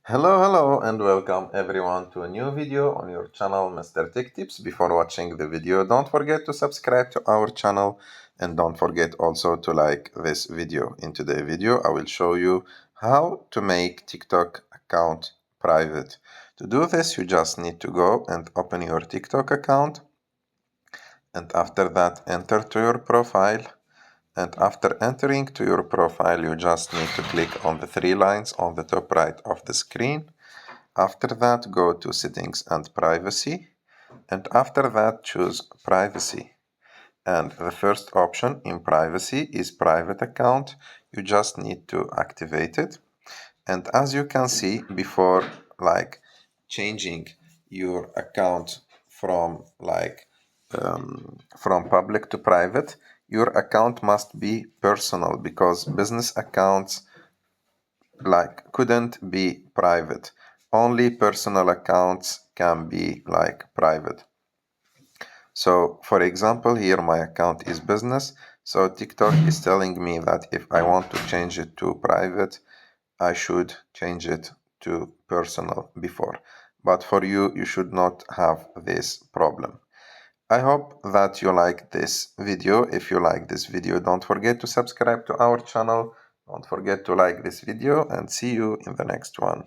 Hello, and welcome everyone to a new video on your channel, Mr. Tech Tips. Before watching the video, don't forget to subscribe to our channel and don't forget also to like this video. In today's video, I will show you how to make TikTok account private. To do this, you just need to go and open your TikTok account, and after that, enter to your profile. And after entering to your profile, you just need to click on the three lines on the top right of the screen. After that, go to Settings and Privacy, and after that, choose Privacy. And the first option in Privacy is Private Account. You just need to activate it. And as you can see, before changing your account from public to private, your account must be personal because business accounts couldn't be private. Only personal accounts can be private. So for example, here my account is business. So TikTok is telling me that if I want to change it to private, I should change it to personal before. But for you, you should not have this problem. I hope that you like this video. If you like this video, don't forget to subscribe to our channel. Don't forget to like this video and see you in the next one.